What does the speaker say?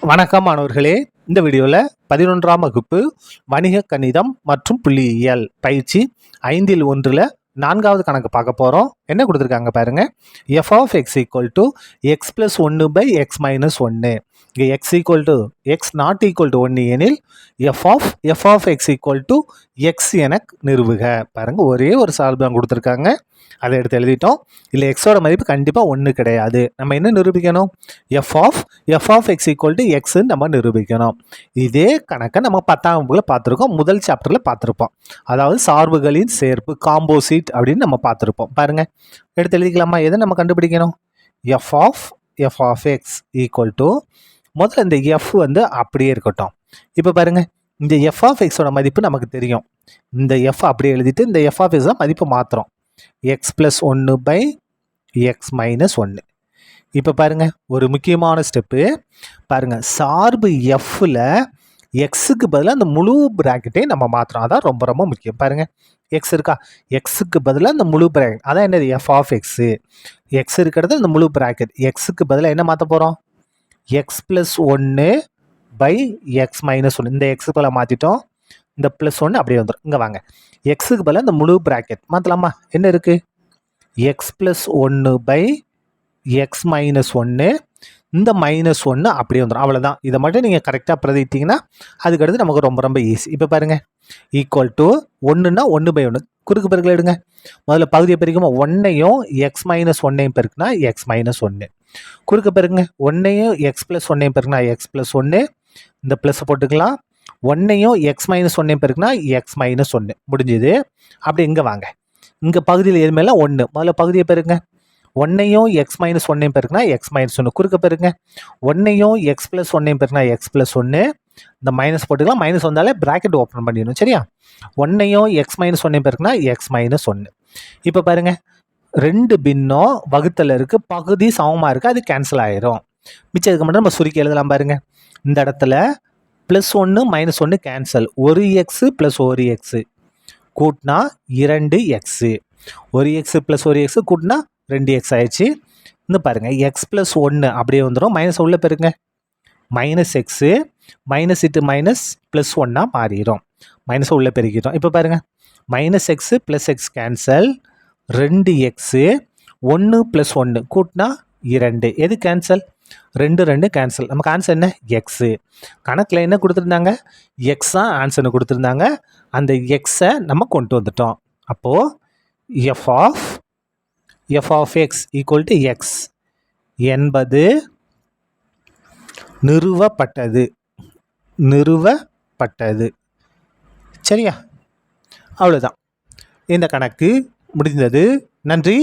வணக்கம் மாணவர்களே. இந்த வீடியோவில் 11ஆம் வகுப்பு வணிக கணிதம் மற்றும் புள்ளியியல் பயிற்சி 5ல் 1ல் 4வது கணக்கு பார்க்க போகிறோம். என்ன கொடுத்துருக்காங்க பாருங்கள். f of x equal to x plus 1 by x minus 1. இங்கே x equal to x not equal to 1 எனில் f of x equal to x என நிறுவுக. பாருங்கள், ஒரே ஒரு சார்பு தான் கொடுத்துருக்காங்க, அதை எடுத்து எழுதிட்டோம். இல்லை எக்ஸோட மதிப்பு கண்டிப்பாக 1 கிடையாது. நம்ம என்ன நிரூபிக்கணும்? f of x equal to x நம்ம நிரூபிக்கணும். இதே கணக்கை நம்ம 10ஆம் வகுப்புல பார்த்துருக்கோம், முதல் சாப்டரில் பார்த்துருப்போம். அதாவது சார்புகளின் சேர்ப்பு, காம்போசிட் அப்படின்னு நம்ம பார்த்துருப்போம். பாருங்கள், எடுத்து எழுதிக்கலாமா? எதை நம்ம கண்டுபிடிக்கணும்? f of x equal to, முதல்ல இந்த f வந்து அப்படியே இருக்கட்டும். இப்போ பாருங்கள், இந்த f of xோட மதிப்பு நமக்கு தெரியும். இந்த f அப்படியே எழுதிட்டு இந்த f of x தான் மதிப்பு மாத்திரம். x plus 1 by x minus 1. இப்போ பாருங்க, ஒரு முக்கியமான ஸ்டெப்பு பாருங்க. சார்பு எஃப்ல எக்ஸுக்கு பதிலாக அந்த முழு பிராக்கெட்டை நம்ம மாத்திரம். அதான் ரொம்ப ரொம்ப முக்கியம். பாருங்க, எக்ஸ் இருக்கா, எக்ஸுக்கு பதிலாக அந்த முழு பிராக்கெட், அதான் என்னது? F of x. எக்ஸ் இருக்கிறது அந்த முழு பிராக்கெட். எக்ஸுக்கு பதிலாக என்ன மாற்ற போகிறோம்? X plus 1 by X minus 1. இந்த எக்ஸுக்கு பதிலாக மாற்றிட்டோம். இந்த ப்ளஸ் 1 அப்படியே வந்துடும். இங்கே வாங்க, எக்ஸுக்கு பதிலாக இந்த முழு பிராக்கெட் மாற்றலாமா? என்ன இருக்குது? X plus 1 by X minus 1. இந்த மைனஸ் 1 அப்படியே வந்துடும். அவ்வளோதான். இதை மட்டும் நீங்கள் கரெக்டாக பிரதிட்டிங்கன்னா அதுக்கடுத்து நமக்கு ரொம்ப ரொம்ப ஈஸி. இப்போ பாருங்கள், ஈக்குவல் டு 1ன்னா 1 பை 1. குறுக்கு பெருக்கல் எடுங்க. முதல்ல பகுதியை பெருக்குமா? 1ஐயும் எக்ஸ் மைனஸ் 1ஐயும் பெருக்குனா எக்ஸ் மைனஸ் 1. குறுக்கு பெருக்குங்க. 1ஐயும் எக்ஸ் ப்ளஸ் 1ஐயும் பெருக்குனா எக்ஸ் ப்ளஸ் 1. இந்த ப்ளஸ் போட்டுக்கலாம். 1ஐயும் எக்ஸ் மைனஸ் 1ஐயும் பெருக்குனா எக்ஸ் மைனஸ் 1. முடிஞ்சுது. அப்படி இங்கே வாங்க, இங்கே பகுதியில் எது மேலே 1. முதல்ல பகுதியை பெருங்க. 1ஐயும் எக்ஸ் மைனஸ் 1ஐயும் பெருக்குனா எக்ஸ் மைனஸ் 1. குறுக்க பெருங்க. 1ஐயும் எக்ஸ் ப்ளஸ் 1ஐயும் பெருக்குனா எக்ஸ் ப்ளஸ் 1. இந்த மைனஸ் போட்டுக்கலாம். மைனஸ் வந்தாலே ப்ராக்கெட் ஓப்பன் பண்ணிடணும், சரியா? 1ஐயும் எக்ஸ் மைனஸ் 1ஐயும் பெருக்குனா எக்ஸ் மைனஸ் 1. இப்போ பாருங்கள், 2 பின்னம் வகுத்தல் இருக்குது, பகுதி சமமாக இருக்குது, அது கேன்சல் ஆயிரும். மிச்சம் இதுக்கு மட்டும் நம்ம சுருக்கி எழுதலாம். பாருங்கள், இந்த இடத்துல plus 1 minus 1 cancel. 1x plus 1x கூட்டினா 2x. 1x ப்ளஸ் 1x கூட்டினா 2x ஆயிடுச்சு. இந்த பாருங்கள், எக்ஸ் ப்ளஸ் 1 அப்படியே வந்துடும். மைனஸ் உள்ள பெருங்க. மைனஸ் எக்ஸு மைனஸ் இட்டு மைனஸ் ப்ளஸ் 1ஆக மாறிடும். மைனஸ் உள்ளே பெருக்கிட்டோம். இப்போ பாருங்கள், minus x plus X cancel. 2x 1 plus 1 கூட்டினா 2. எது கேன்சல்? 2 கேன்சல். நமக்கு ஆன்சர் என்ன? எக்ஸு. கணக்கில் என்ன கொடுத்துருந்தாங்க? எக்ஸ் தான் ஆன்சர்னு கொடுத்துருந்தாங்க. அந்த எக்ஸை நம்ம கொண்டு வந்துட்டோம். அப்போது f of x equal to x என்பது நிறுவப்பட்டது. சரியா? அவ்வளோதான். இந்த கணக்கு முடிந்தது. நன்றி.